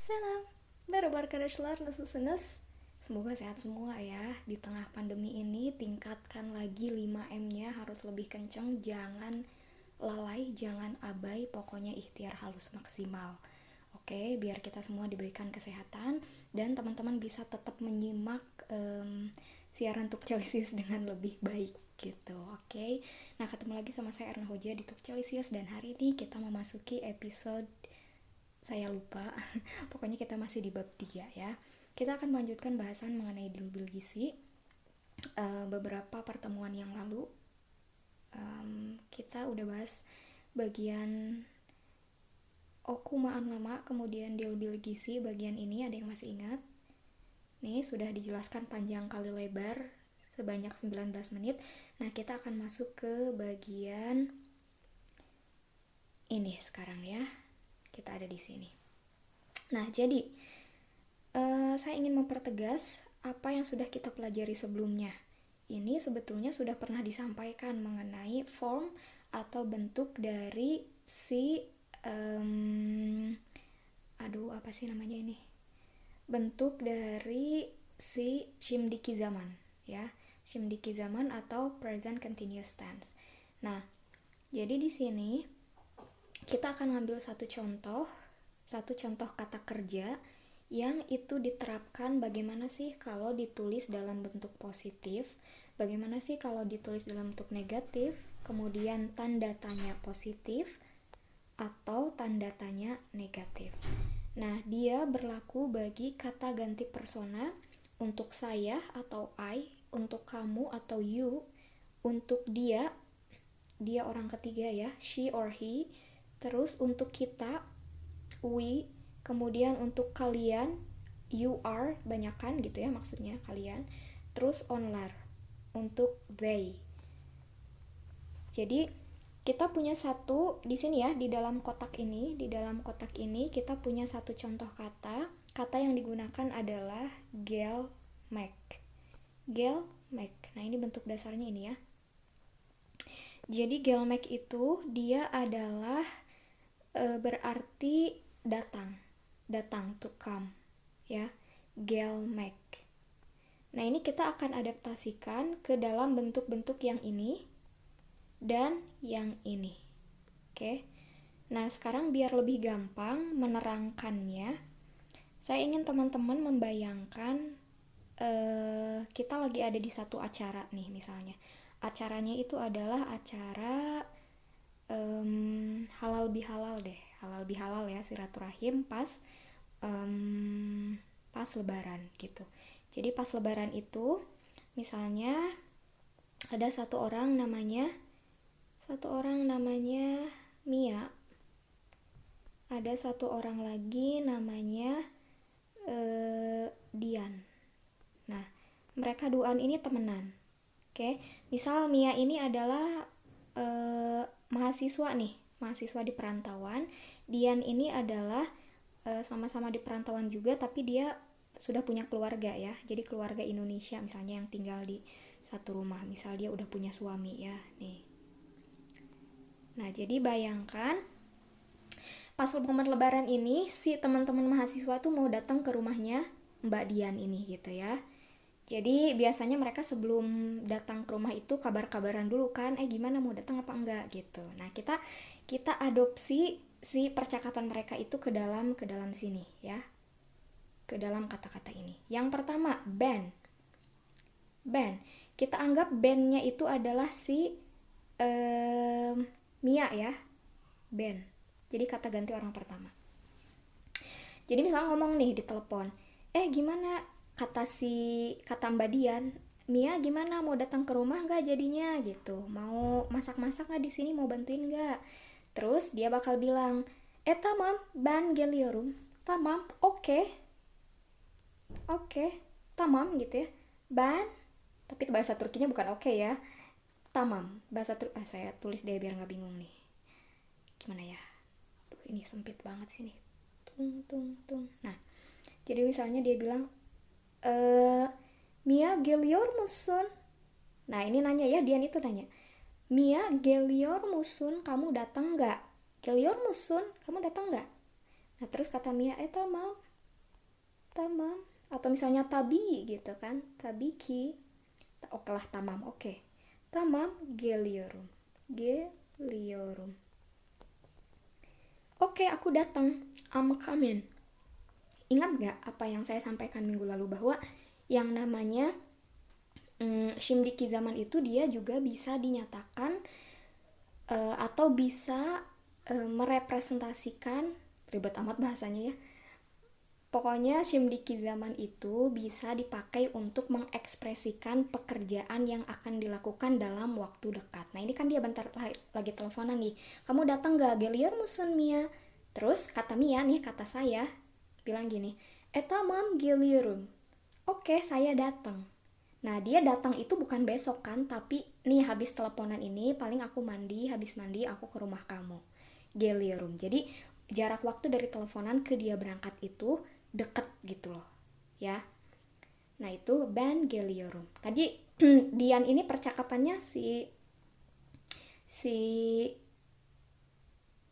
Salam, baru arkadaşlar, nasılsınız? Semoga sehat semua ya. Di tengah pandemi ini tingkatkan lagi 5M-nya, harus lebih kenceng, jangan lalai, jangan abai, pokoknya ikhtiar halus maksimal. Oke, biar kita semua diberikan kesehatan dan teman-teman bisa tetap menyimak siaran Tuk Celsius dengan lebih baik gitu. Oke. Nah, ketemu lagi sama saya Erna Hoja di Tuk Celsius dan hari ini kita memasuki episode saya lupa. Pokoknya kita masih di bab 3 ya. Kita akan melanjutkan bahasan mengenai dilbil gizi. Beberapa pertemuan yang lalu kita udah bahas bagian okumaan lama, kemudian dilbil gizi bagian ini, ada yang masih ingat? Nih sudah dijelaskan panjang kali lebar sebanyak 19 menit. Nah, kita akan masuk ke bagian ini sekarang ya. Kita ada di sini. Nah, jadi saya ingin mempertegas apa yang sudah kita pelajari sebelumnya. Ini sebetulnya sudah pernah disampaikan mengenai form atau bentuk dari si apa sih namanya ini? Bentuk dari si shimdiki zaman ya. Shimdiki zaman atau present continuous tense. Nah, jadi di sini kita akan ngambil satu contoh kata kerja yang itu diterapkan bagaimana sih kalau ditulis dalam bentuk positif, bagaimana sih kalau ditulis dalam bentuk negatif, kemudian tanda tanya positif atau tanda tanya negatif. Nah, dia berlaku bagi kata ganti persona untuk saya atau I, untuk kamu atau you, untuk dia orang ketiga ya, she or he, terus untuk kita, we, kemudian untuk kalian, you are, banyakan gitu ya maksudnya kalian, terus onlar untuk they. Jadi kita punya satu di sini ya, di dalam kotak ini kita punya satu contoh kata yang digunakan adalah gelmek. Nah, ini bentuk dasarnya ini ya. Jadi gelmek itu dia adalah berarti datang to come ya, gelmek. Nah, ini kita akan adaptasikan ke dalam bentuk-bentuk yang ini dan yang ini. Oke. Nah, sekarang biar lebih gampang menerangkannya, saya ingin teman-teman membayangkan kita lagi ada di satu acara nih misalnya. Acaranya itu adalah acara halal bihalal ya, silaturahim pas lebaran gitu. Jadi pas lebaran itu misalnya ada satu orang namanya Mia, ada satu orang lagi namanya Dian. Nah, mereka duaan ini temenan. Oke, misal Mia ini adalah mahasiswa di perantauan. Dian ini adalah sama-sama di perantauan juga, tapi dia sudah punya keluarga ya. Jadi keluarga Indonesia misalnya yang tinggal di satu rumah. Misal dia udah punya suami ya, nih. Nah, jadi bayangkan pas momen lebaran ini si teman-teman mahasiswa tuh mau datang ke rumahnya Mbak Dian ini gitu ya. Jadi biasanya mereka sebelum datang ke rumah itu kabar-kabaran dulu kan, gimana mau datang apa enggak gitu. Nah, kita adopsi si percakapan mereka itu ke dalam sini ya. Ke dalam kata-kata ini. Yang pertama, band. Kita anggap bandnya itu adalah si Mia ya. Band. Jadi kata ganti orang pertama. Jadi misalnya ngomong nih di telepon, gimana kata Mbak Dian, Mia gimana mau datang ke rumah nggak jadinya gitu, mau masak-masak nggak di sini, mau bantuin nggak? Terus dia bakal bilang, tamam ben geliyorum, tamam oke, tamam gitu ya, ben, tapi bahasa Turkinya bukan oke ya, tamam, bahasa saya tulis deh biar nggak bingung nih, gimana ya, ini sempit banget sih nih, tung. Nah, jadi misalnya dia bilang, Mia geliyor musun? Nah, ini nanya ya, Dian itu nanya, Mia geliyor musun, kamu datang nggak? Geliyor musun, kamu datang nggak? Nah, terus kata Mia, tamam, tamam. Atau misalnya tabi gitu kan, tabiki. Oke lah, tamam, oke. Tamam, geliyorum. Geliyorum. Oke, aku datang. I'm coming. Ingat gak apa yang saya sampaikan minggu lalu bahwa yang namanya Shimdiki zaman itu dia juga bisa dinyatakan atau bisa merepresentasikan, ribet amat bahasanya ya. Pokoknya Shimdiki zaman itu bisa dipakai untuk mengekspresikan pekerjaan yang akan dilakukan dalam waktu dekat. Nah ini kan dia bentar lagi teleponan nih. Kamu datang gak? Geliyor musun Mia? Terus kata Mia nih, kata saya bilang gini, tamam geliyorum. Oke, saya datang. Nah dia datang itu bukan besok kan, tapi nih habis teleponan ini paling aku mandi, habis mandi aku ke rumah kamu. Geliyorum. Jadi jarak waktu dari teleponan ke dia berangkat itu deket gitu loh ya. Nah itu ben geliyorum. Tadi Dian ini percakapannya si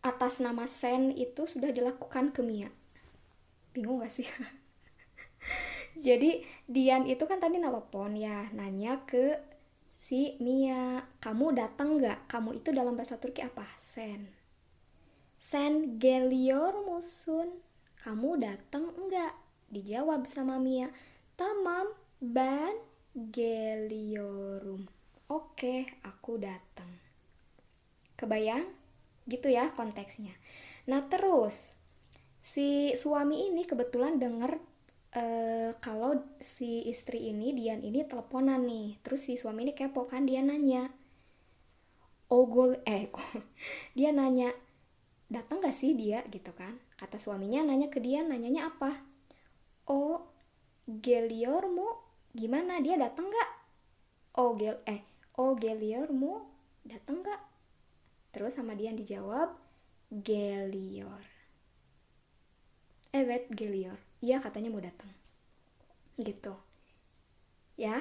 atas nama Sen itu sudah dilakukan ke Mia. Bingung gak sih? Jadi Dian itu kan tadi nelpon ya, nanya ke si Mia, kamu datang gak? Kamu itu dalam bahasa Turki apa? Sen. Sen geliyor musun? Kamu datang enggak? Dijawab sama Mia, tamam ben geliyorum. Oke, aku datang. Kebayang? Gitu ya konteksnya. Nah terus si suami ini kebetulan denger kalau si istri ini, Dian ini teleponan nih. Terus si suami ini kepo kan, dia nanya, dia nanya, datang gak sih dia gitu kan. Kata suaminya nanya ke dia, nanyanya apa? Oh, geliyormu gimana, dia datang gak? Geliyormu datang gak? Terus sama dia dijawab, geliyor. Evet geliyor. Iya katanya mau datang. Gitu. Ya.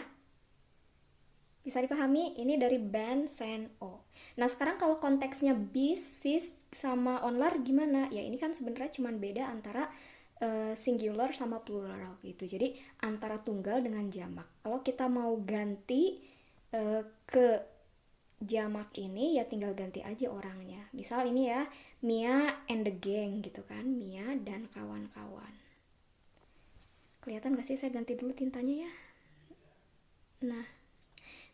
Bisa dipahami? Ini dari ben, sen, o. Nah sekarang kalau konteksnya bis, sis, sama onlar gimana? Ya ini kan sebenarnya cuma beda antara singular sama plural gitu. Jadi antara tunggal dengan jamak. Kalau kita mau ganti ke jamak ini ya tinggal ganti aja orangnya. Misal ini ya, Mia and the gang gitu kan. Mia dan kawan-kawan. Kelihatan gak sih saya ganti dulu tintanya ya? Nah,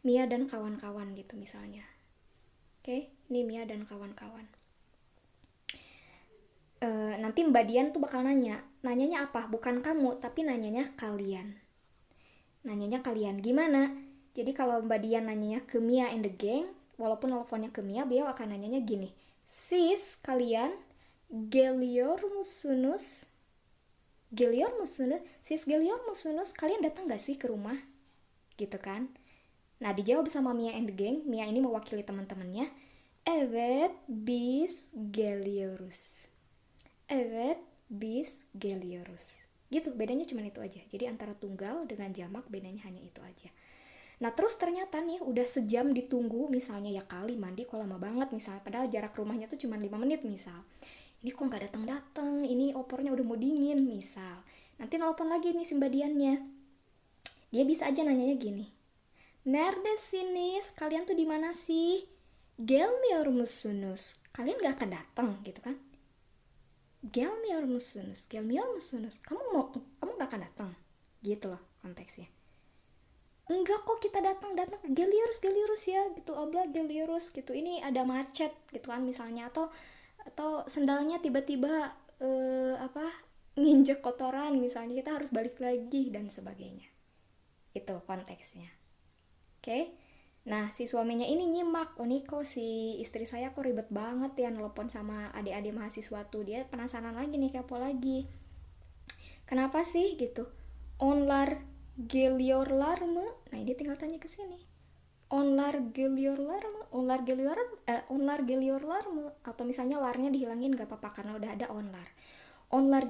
Mia dan kawan-kawan gitu misalnya. Oke, ini Mia dan kawan-kawan. Nanti Mbak Dian tuh bakal nanyanya apa? Bukan kamu, tapi nanyanya kalian. Nanyanya kalian, gimana? Jadi kalau Mbak Dian nanyanya ke Mia and the gang, walaupun teleponnya ke Mia, beliau akan nanyanya gini, sis, kalian, geliyor musunuz? Geliyor musunuz? Sis geliyor musunuz? Kalian datang gak sih ke rumah? Gitu kan? Nah dijawab sama Mia and the gang. Mia ini mewakili teman-temannya. Evet biz geliyoruz. Evet biz geliyoruz. Gitu, bedanya cuma itu aja. Jadi antara tunggal dengan jamak bedanya hanya itu aja. Nah terus ternyata nih udah sejam ditunggu, misalnya ya kali mandi kok lama banget misalnya, padahal jarak rumahnya tuh cuma 5 menit misal. Ini kok gak datang-datang, ini opornya udah mau dingin misal. Nanti nelpon lagi nih si Mbak Diannya. Dia bisa aja nanyanya gini, Neredesiniz, kalian tuh di mana sih? Gelmiyor musunuz, kalian gak akan datang gitu kan? Gelmiyor musunuz, kamu gak akan datang, gitu loh konteksnya. Enggak kok, kita datang geliyoruz ya gitu, obla geliyoruz gitu, ini ada macet gitu kan misalnya, atau sendalnya tiba-tiba nginjek kotoran misalnya, kita harus balik lagi dan sebagainya. Itu konteksnya. Oke. Nah si suaminya ini nyimak, oh nih kok si istri saya kok ribet banget ya nelpon sama adik-adik mahasiswa tuh, dia penasaran lagi nih, kepo lagi, kenapa sih gitu. Onlar geliyorlar mı? Nah ini tinggal tanya ke sini, onlar geliyorlar mı, atau misalnya larnya dihilangin gak apa-apa karena udah ada onlar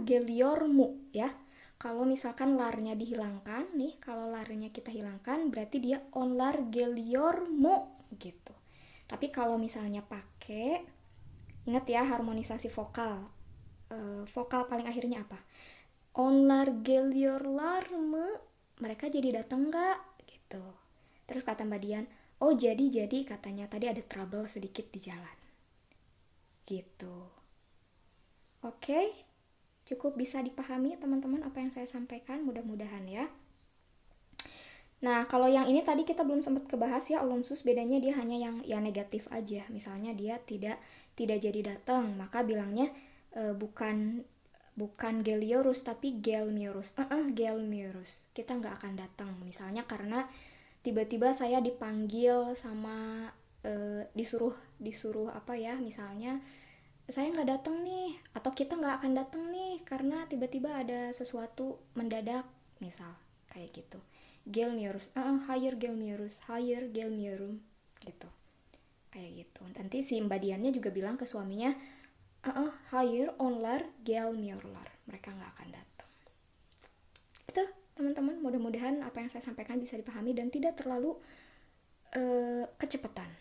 geliyormu ya. Kalau misalkan larnya dihilangkan nih, kalau larnya kita hilangkan berarti dia onlar geliyormu gitu. Tapi kalau misalnya pakai, ingat ya harmonisasi vokal, vokal paling akhirnya apa? Onlar geliyor larme, mereka jadi datang nggak gitu. Terus kata Mbak Dian, oh jadi katanya tadi ada trouble sedikit di jalan gitu. Oke, cukup bisa dipahami teman-teman apa yang saya sampaikan, mudah-mudahan ya. Nah, kalau yang ini tadi kita belum sempat kebahas ya, olumsus bedanya dia hanya yang negatif aja. Misalnya dia tidak jadi datang, maka bilangnya bukan Geliorus tapi Gelmiorus. Gelmiorus. Kita nggak akan datang. Misalnya karena tiba-tiba saya dipanggil sama disuruh apa ya, misalnya saya nggak datang nih, atau kita nggak akan datang nih karena tiba-tiba ada sesuatu mendadak, misal kayak gitu. Gelmiorus, higher Gelmiorum gitu, kayak gitu. Nanti si Mbak Diannya juga bilang ke suaminya, higher onlar Gelmiorlar, mereka nggak akan datang. Itu teman-teman, mudah-mudahan apa yang saya sampaikan bisa dipahami dan tidak terlalu kecepatan.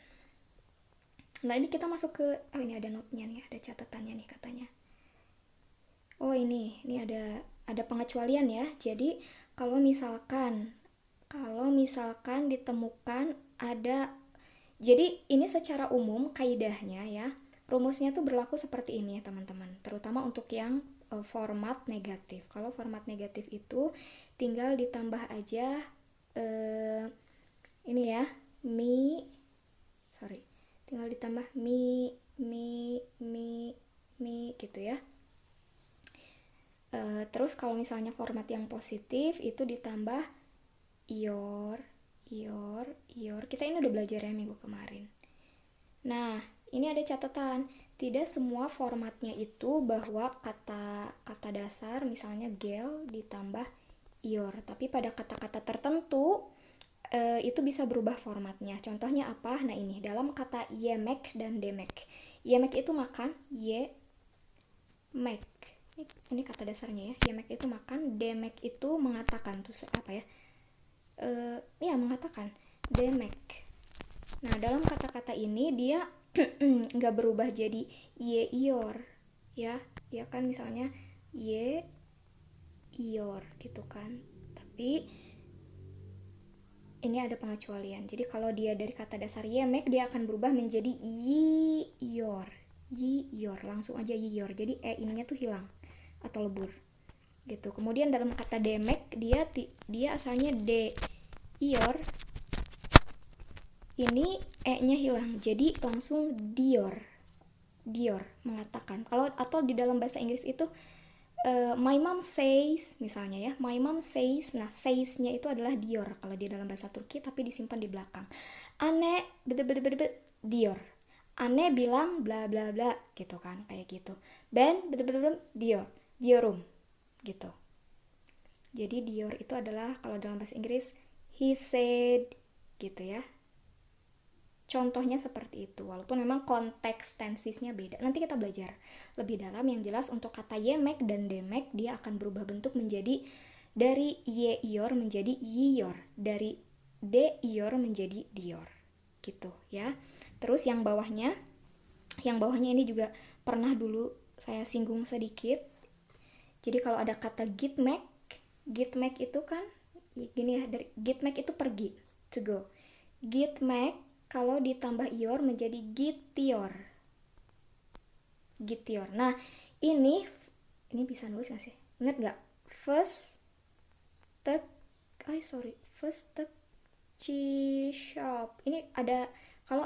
Nah ini kita masuk ke, ini ada note-nya nih, ada catatannya nih katanya. Oh ini ada pengecualian ya. Jadi kalau misalkan ditemukan ada, jadi ini secara umum kaidahnya ya, rumusnya tuh berlaku seperti ini ya teman-teman, terutama untuk yang format negatif. Kalau format negatif itu tinggal ditambah aja ini ya, tinggal ditambah mi gitu ya. Terus kalau misalnya format yang positif itu ditambah ior. Kita ini udah belajar ya minggu kemarin. Nah, ini ada catatan. Tidak semua formatnya itu bahwa kata dasar misalnya gel ditambah ior, tapi pada kata-kata tertentu itu bisa berubah formatnya. Contohnya apa? Nah ini, dalam kata yemek dan demek. Yemek itu makan, yemek. Ini kata dasarnya ya. Yemek itu makan, demek itu mengatakan. Terus apa ya? Ya mengatakan, demek. Nah dalam kata-kata ini dia nggak berubah jadi ye ior ya. Dia kan misalnya ye ior gitu kan. Tapi ini ada pengecualian. Jadi kalau dia dari kata dasar yemek, dia akan berubah menjadi yiyor. Langsung aja yiyor. Jadi ininya tuh hilang atau lebur. Gitu. Kemudian dalam kata demek, dia asalnya de iyor. Ini nya hilang. Jadi langsung dior mengatakan. Kalau atau di dalam bahasa Inggris itu my mom says misalnya ya, my mom says. Nah says-nya itu adalah dior kalau di dalam bahasa Turki, tapi disimpan di belakang. Anne dior, Anne bilang bla bla bla gitu kan, kayak gitu. Ben diorum gitu. Jadi dior itu adalah kalau dalam bahasa Inggris he said gitu ya. Contohnya seperti itu, walaupun memang konteks tensisnya beda. Nanti kita belajar lebih dalam. Yang jelas untuk kata yemek dan demek, dia akan berubah bentuk menjadi dari ye ior menjadi yiyor, dari de ior menjadi dior gitu ya. Terus yang bawahnya ini juga pernah dulu saya singgung sedikit. Jadi kalau ada kata gitmek itu kan gini ya, dari gitmek itu pergi, to go. Gitmek kalau ditambah ior menjadi gitior. Nah, ini bisa nulis nggak sih? Ingat nggak? First tek shop. Ini ada kalau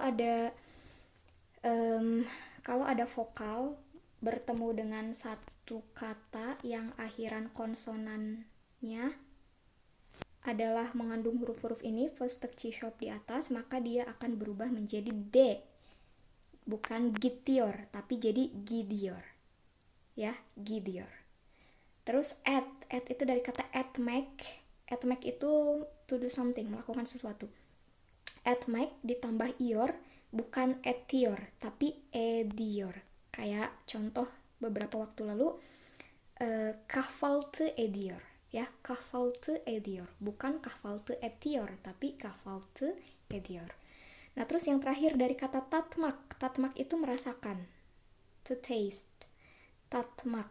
ada vokal bertemu dengan satu kata yang akhiran konsonannya adalah mengandung huruf-huruf ini, first shop di atas, maka dia akan berubah menjadi D. Bukan gitior, tapi jadi gidior. Ya, gidior. Terus at itu dari kata atmek. Atmek itu to do something, melakukan sesuatu. Atmek ditambah ior, bukan etior, tapi edior. Kayak contoh beberapa waktu lalu, kahvaltı ediyor. Ya, kahvaltı ediyor, bukan kahvaltı etiyor, tapi kahvaltı ediyor. Nah terus yang terakhir dari kata tatmak itu merasakan, to taste. tatmak.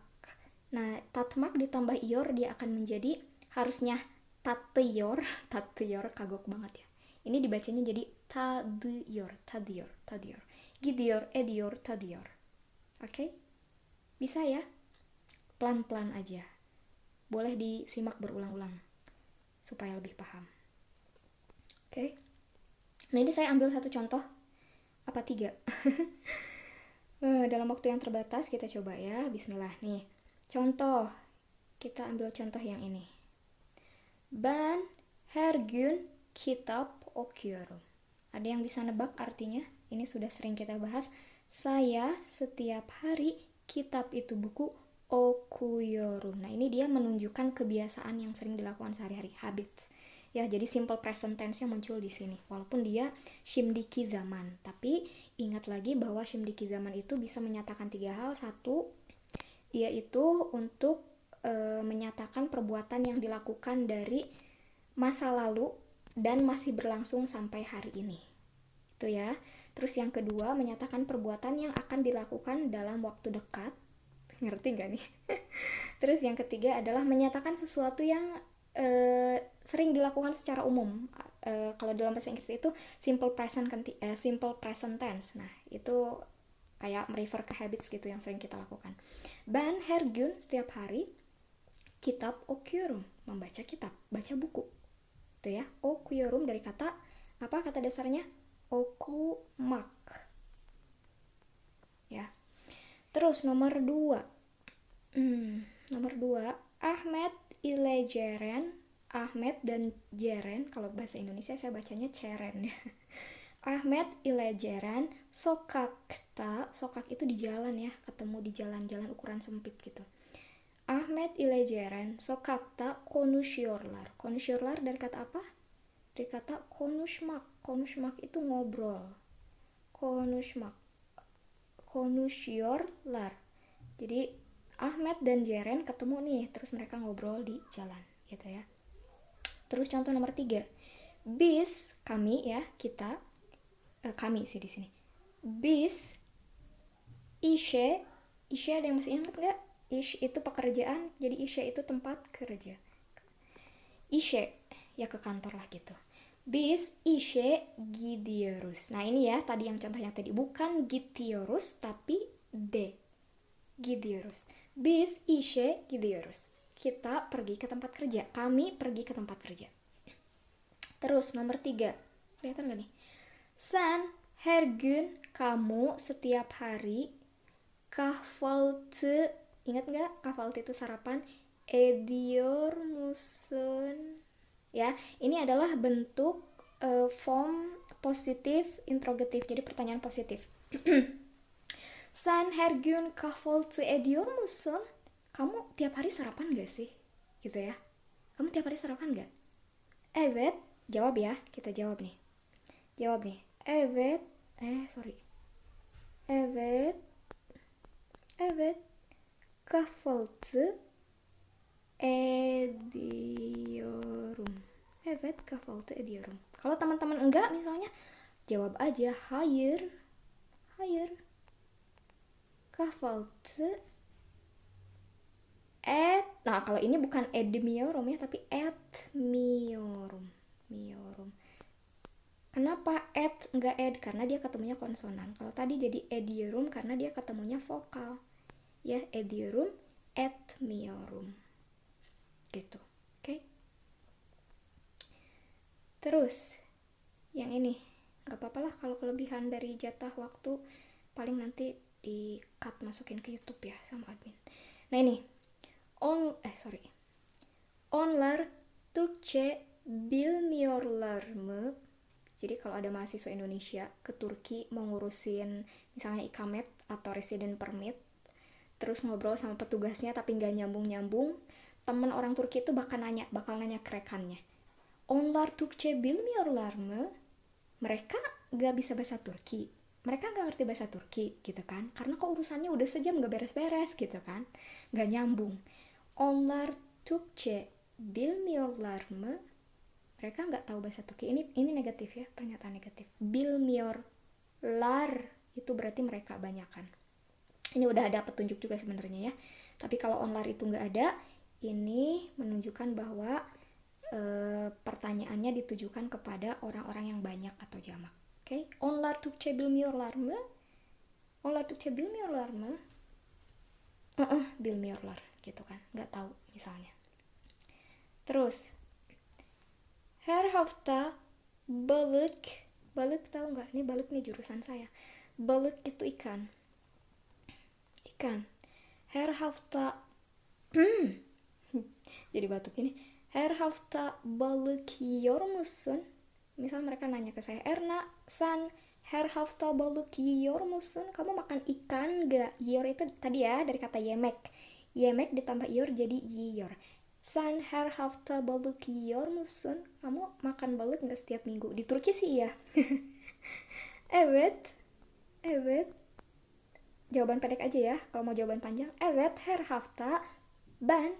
Nah, tatmak ditambah ior dia akan menjadi, harusnya tateyor, tateyor kagok banget ya. Ini dibacanya jadi tadiyor, tadiyor, tadiyor. Gidiyor, ediyor, tadiyor. Oke? Bisa ya? Pelan-pelan aja. Boleh disimak berulang-ulang supaya lebih paham. Oke? Nah, ini saya ambil satu contoh. Apa 3? Dalam waktu yang terbatas kita coba ya. Bismillah nih. Contoh. Kita ambil contoh yang ini. Ben her gün kitap okuyorum. Ada yang bisa nebak artinya? Ini sudah sering kita bahas. Saya setiap hari kitab itu buku okuyorum. Nah, ini dia menunjukkan kebiasaan yang sering dilakukan sehari-hari, habits. Ya, jadi simple present tense-nya muncul di sini. Walaupun dia şimdiki zaman, tapi ingat lagi bahwa şimdiki zaman itu bisa menyatakan 3 hal. Satu, dia itu untuk menyatakan perbuatan yang dilakukan dari masa lalu dan masih berlangsung sampai hari ini. Itu ya. Terus yang kedua, menyatakan perbuatan yang akan dilakukan dalam waktu dekat. Ngerti gak nih? Terus yang ketiga adalah menyatakan sesuatu yang sering dilakukan secara umum. Kalau dalam bahasa Inggris itu simple present tense. Nah, itu kayak merefer ke habits gitu yang sering kita lakukan. Ben her gün setiap hari kitab okuyorum, membaca kitab, baca buku. Itu ya, okuyorum dari kata apa kata dasarnya? Okumak. Ya. Terus nomor 2. Nomor 2, Ahmet ile Ceren. Ahmet dan Ceren, kalau bahasa Indonesia saya bacanya Ceren ya. Ahmet ile Ceren sokakta. Sokak itu di jalan ya, ketemu di jalan-jalan ukuran sempit gitu. Ahmet ile Ceren sokakta konuşuyorlar. Konuşuyorlar dari kata apa? Dari kata konuşmak. Konuşmak itu ngobrol. Konuşmak. Konuşuyorlar. Jadi Ahmet dan Ceren ketemu nih, terus mereka ngobrol di jalan gitu ya. Terus contoh nomor 3. Bis, kami ya, kita, kami sih di sini. Bis işe ada yang masih ingat nggak? Ish itu pekerjaan, jadi ishe itu tempat kerja. Ishe ya ke kantor lah gitu. Bis işe gidiyoruz. Nah, ini ya tadi yang contohnya tadi, bukan gidiyoruz tapi de. Gidiyoruz. Biz işe gidiyoruz. Kita pergi ke tempat kerja. Kami pergi ke tempat kerja. Terus nomor 3. Kelihatan gak nih? Sen her gün, kamu setiap hari, kahvaltı, ingat gak? Kahvaltı itu sarapan. Ediyor musun? Ya, ini adalah bentuk form positif interrogatif. Jadi pertanyaan positif. Sen her gün kahvaltı ediyor musun? Kamu tiap hari sarapan gak sih? Gitu ya. Kamu tiap hari sarapan gak? Evet. Jawab ya. Kita jawab nih. Jawab nih. Evet. Evet. Evet. Kahvaltı ediyorum. Evet, kahvaltı ediyorum. Kalau teman-teman enggak misalnya, jawab aja hayır. Hayır. Kahvaltı nah kalau ini bukan edmiorum ya, tapi etmiorum. Kenapa enggak ed? Karena dia ketemunya konsonan. Kalau tadi jadi ediorum karena dia ketemunya vokal. Ya, ediorum, etmiorum. Gitu. Oke? Terus yang ini nggak apa-apa lah kalau kelebihan dari jatah waktu, paling nanti di cut masukin ke YouTube ya sama admin. Nah ini Onlar Türkçe bilmiyorlar mı? Jadi kalau ada mahasiswa Indonesia ke Turki mau ngurusin misalnya ikamet atau resident permit, terus ngobrol sama petugasnya tapi nggak nyambung, temen orang Turki itu bakal nanya ke rekannya, Onlar Türkçe bilmiyorlar mı? Mereka nggak bisa bahasa Turki, mereka nggak ngerti bahasa Turki gitu kan, karena kok urusannya udah sejam nggak beres-beres gitu kan, nggak nyambung. Onlar Türkçe bilmiyorlar mı? Mereka nggak tahu bahasa Turki. Ini negatif ya, pernyataan negatif. Bilmiyorlar itu berarti mereka banyakan. Ini udah ada petunjuk juga sebenarnya ya. Tapi kalau onlar itu nggak ada, ini menunjukkan bahwa pertanyaannya ditujukan kepada orang-orang yang banyak atau jamak. Oke, onlar Türkçe bilmiyorlar mı? Onlar Türkçe bilmiyorlar mı? Bilmiyorlar gitu kan, nggak tahu misalnya. Terus, her hafta balık tahu nggak? Ini balık nih jurusan saya. Balık itu ikan. Her hafta jadi batuk ini. Her hafta balık yiyor musun? Misal mereka nanya ke saya, Erna, San, her hafta balık yiyor musun? Kamu makan ikan gak? Yiyor itu tadi ya dari kata yemek. Yemek ditambah iyor jadi yiyor. San, her hafta balık yiyor musun? Kamu makan balık gak setiap minggu? Di Turki sih iya. Evet. Jawaban pendek aja ya. Kalau mau jawaban panjang, evet her hafta ben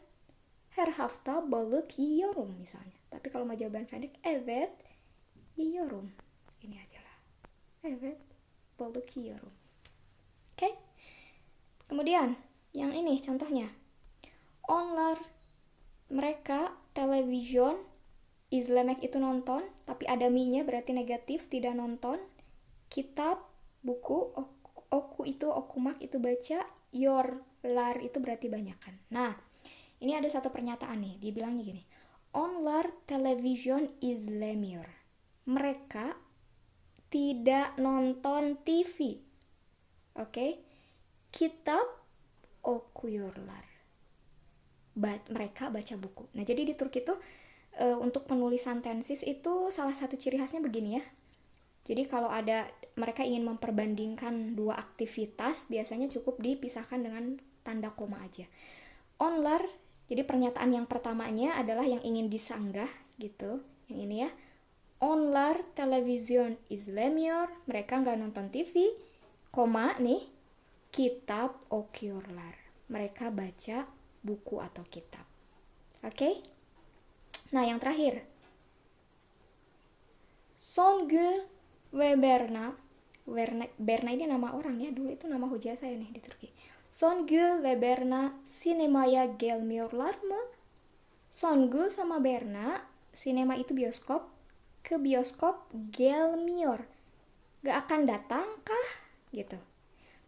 her hafta balık yiyorum misalnya. Tapi kalau mau jawaban pendek, evet yiyorum. Ini aja lah. Evet balık yiyorum. Oke. Kemudian yang ini contohnya. Onlar, mereka television, izlemek itu nonton, tapi ada mi-nya berarti negatif, tidak nonton. Kitab, buku, oku itu okumak itu baca, yorlar itu berarti banyakan. Nah, ini ada satu pernyataan nih, dia bilangnya gini. Onlar television izlemiyor. Mereka tidak nonton TV. Oke? Kitab okuyorlar. Mereka baca buku. Nah, jadi di Turki itu untuk penulisan tenses itu salah satu ciri khasnya begini ya. Jadi kalau ada mereka ingin memperbandingkan dua aktivitas, biasanya cukup dipisahkan dengan tanda koma aja. Onlar, jadi pernyataan yang pertamanya adalah yang ingin disanggah gitu. Yang ini ya. Onlar televizyon izlemiyor, mereka nggak nonton TV, koma nih, kitab okuyorlar, mereka baca buku atau kitab. Oke? Nah, yang terakhir. Songül ve Berna ini nama orang ya, dulu itu nama hujah saya nih di Turki. Songül ve Berna sinemaya gelmiyorlar mı? Songül sama Berna, sinema itu bioskop, ke bioskop gelmiyor, gak akan datang kah? Gitu.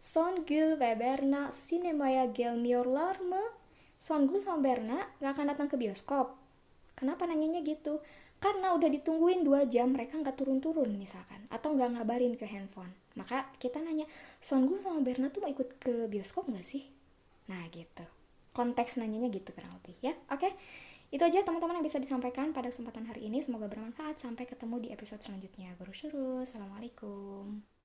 Songül ve Berna sinemaya gelmiyorlar mı? Songül sama Berna gak akan datang ke bioskop. Kenapa nanyanya gitu? Karena udah ditungguin 2 jam, mereka gak turun-turun misalkan, atau gak ngabarin ke handphone. Maka kita nanya, Songül sama Berna tuh mau ikut ke bioskop gak sih? Nah gitu. Konteks nanyanya gitu kurang lebih ya. Oke? Itu aja teman-teman yang bisa disampaikan pada kesempatan hari ini. Semoga bermanfaat. Sampai ketemu di episode selanjutnya. Guru Syuru. Assalamualaikum.